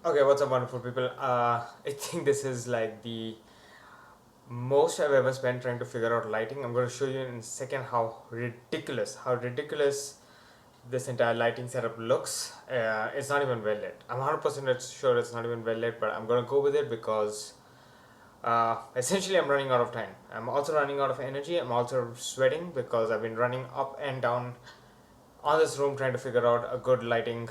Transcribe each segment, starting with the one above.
Okay, what's up, wonderful people? I think this is like the most I've ever spent trying to figure out lighting. I'm going to show you in a second how ridiculous this entire lighting setup looks. It's not even well lit. I'm 100% sure it's not even well lit, but I'm going to go with it because essentially I'm running out of time. I'm also running out of energy. I'm also sweating because I've been running up and down on this room trying to figure out a good lighting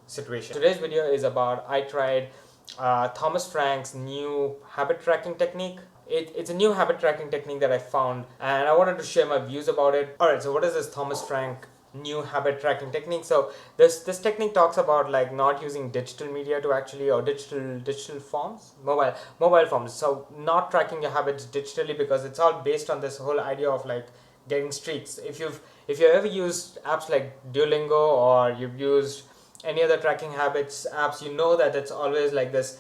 situation. Today's video is about I tried Thomas Frank's new habit tracking technique. It's a new habit tracking technique that I found and I wanted to share my views about it. Alright, so what is this Thomas Frank new habit tracking technique? So this technique talks about like not using digital media to actually, or digital forms, mobile forms. So not tracking your habits digitally, because it's all based on this whole idea of like getting streaks. If you've ever used apps like Duolingo, or you've used any other tracking habits apps, you know that it's always like this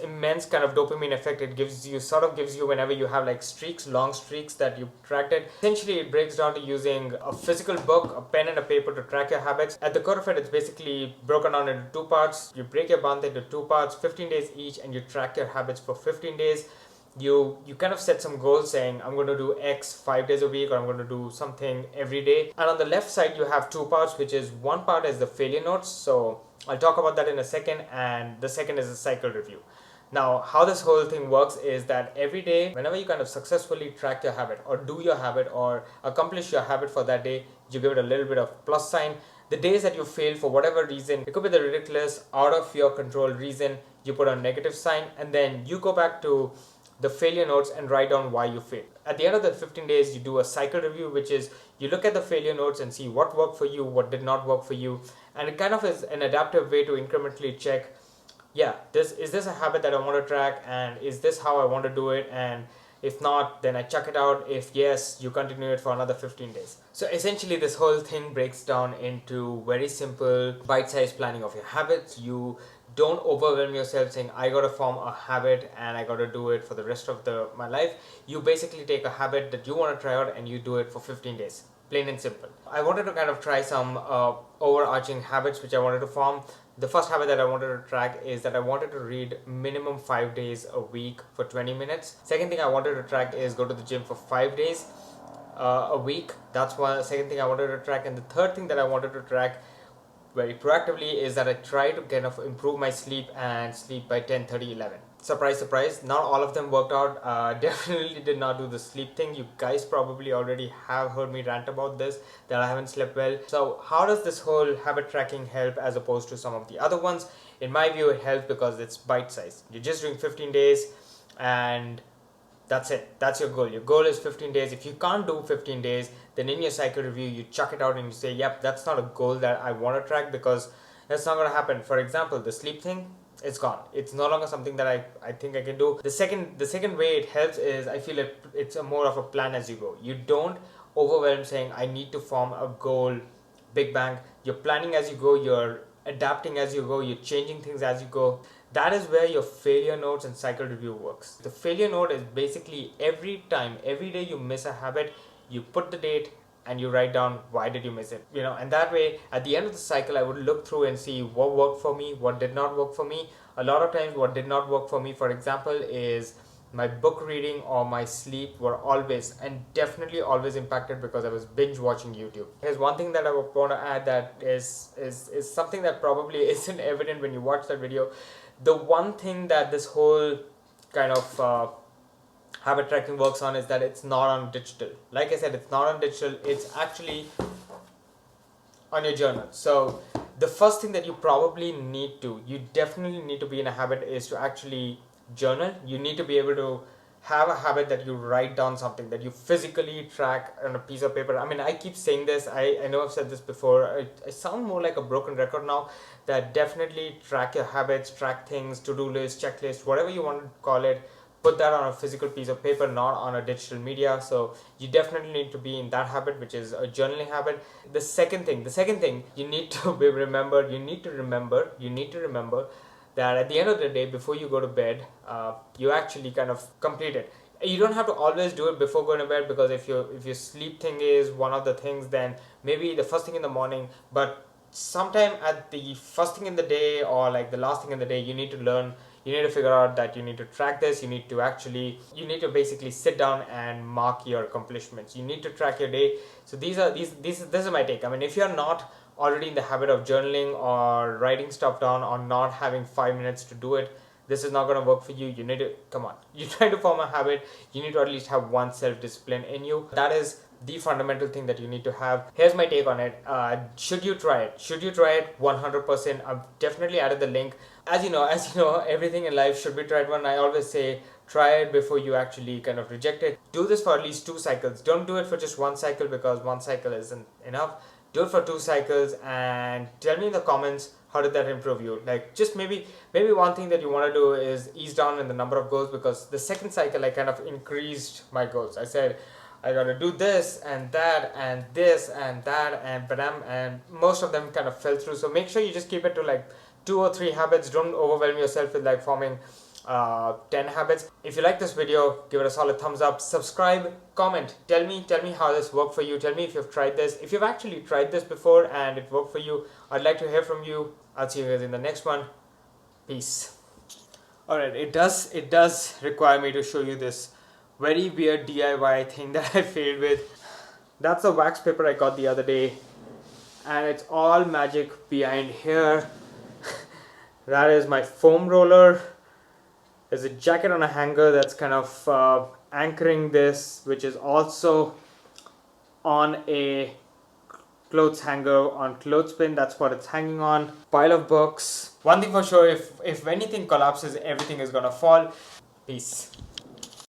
immense kind of dopamine effect it gives you whenever you have like long streaks that you tracked it. Essentially, it breaks down to using a physical book, a pen and a paper to track your habits. At the core of it, it's basically broken down into two parts. You break your month into two parts, 15 days each, and you track your habits for 15 days. You kind of set some goals saying I'm going to do X 5 days a week, or I'm going to do something every day. And on the left side you have two parts, which is one part is the failure notes. So I'll talk about that in a second, and the second is a cycle review. Now, how this whole thing works is that every day, whenever you kind of successfully track your habit, or do your habit, or accomplish your habit for that day, you give it a little bit of plus sign. The days that you fail for whatever reason, it could be the ridiculous, out of your control reason, you put a negative sign, and then you go back to the failure notes and write down why you failed. At the end of the 15 days, you do a cycle review, which is you look at the failure notes and see what worked for you, what did not work for you, and it kind of is an adaptive way to incrementally check, yeah, this a habit that I want to track, and is this how I want to do it, and if not, then I chuck it out. If yes, you continue it for another 15 days. So essentially, this whole thing breaks down into very simple bite-sized planning of your habits. You don't overwhelm yourself saying I gotta form a habit and I gotta do it for the rest of my life. You basically take a habit that you want to try out and you do it for 15 days, plain and simple. I wanted to kind of try some overarching habits which I wanted to form. The first habit that I wanted to track is that I wanted to read minimum 5 days a week for 20 minutes. Second thing I wanted to track is go to the gym for 5 days a week. That's one second thing I wanted to track. And the third thing that I wanted to track very proactively is that I try to kind of improve my sleep and sleep by 10, 30, 11. Surprise, surprise, not all of them worked out. Definitely did not do the sleep thing. You guys probably already have heard me rant about this, that I haven't slept well. So how does this whole habit tracking help as opposed to some of the other ones? In my view, it helps because it's bite sized. You're just doing 15 days and that's it. That's your goal. Your goal is 15 days. If you can't do 15 days, then in your cycle review, you chuck it out and you say, yep, that's not a goal that I want to track, because that's not going to happen. For example, the sleep thing, it's gone. It's no longer something that I think I can do. The second way it helps is I feel it's a more of a plan as you go. You don't overwhelm saying I need to form a goal, big bang. You're planning as you go. You're adapting as you go. You're changing things as you go. That is where your failure notes and cycle review works. The failure note is basically every day you miss a habit, you put the date and you write down why did you miss it. And that way at the end of the cycle I would look through and see what worked for me, what did not work for me. A lot of times what did not work for me, for example, is my book reading or my sleep were always and definitely always impacted because I was binge watching YouTube. Here's one thing that I want to add that is something that probably isn't evident when you watch that video. The one thing that this whole kind of habit tracking works on is that it's not on digital. Like I said, it's not on digital, it's actually on your journal. So the first thing that you definitely need to be in a habit is to actually journal. You need to be able to have a habit that you write down something that you physically track on a piece of paper. I mean, I keep saying this, I know I've said this before, I sound more like a broken record now, that definitely track your habits, track things, to-do list, checklist, whatever you want to call it. Put that on a physical piece of paper, not on a digital media. So you definitely need to be in that habit, which is a journaling habit. The second thing you need to remember that at the end of the day, before you go to bed, you actually kind of complete it. You don't have to always do it before going to bed, because if your sleep thing is one of the things, then maybe the first thing in the morning. But sometime at the first thing in the day or like the last thing in the day, you need to learn, you need to figure out that you need to track this, you need to basically sit down and mark your accomplishments, you need to track your day. So this is my take. I mean, if you're not already in the habit of journaling or writing stuff down or not having 5 minutes to do it, this is not going to work for you. You need to, come on, you're trying to form a habit, you need to at least have one self-discipline in you. That is the fundamental thing that you need to have. Here's my take on it. Should you try it? Should you try it? 100%. I've definitely added the link. As you know, everything in life should be tried one. I always say try it before you actually kind of reject it. Do this for at least 2 cycles. Don't do it for just 1 cycle, because 1 cycle isn't enough. Do it for 2 cycles and tell me in the comments, how did that improve you? Like, just maybe one thing that you want to do is ease down in the number of goals, because the second cycle I kind of increased my goals. I said I gotta do this and that and this and that, and most of them kind of fell through. So make sure you just keep it to like 2 or 3 habits. Don't overwhelm yourself with like forming 10 habits. If you like this video, give it a solid thumbs up, subscribe, comment, tell me how this worked for you. Tell me if you've tried this, if you've actually tried this before and it worked for you. I'd like to hear from you. I'll see you guys in the next one. Peace. Alright, it does require me to show you this very weird DIY thing that I failed with. That's the wax paper I got the other day, and it's all magic behind here. That is my foam roller. There's a jacket on a hanger that's kind of anchoring this, which is also on a clothes hanger on clothespin. That's what it's hanging on. Pile of books. One thing for sure, if anything collapses, everything is gonna fall. Peace.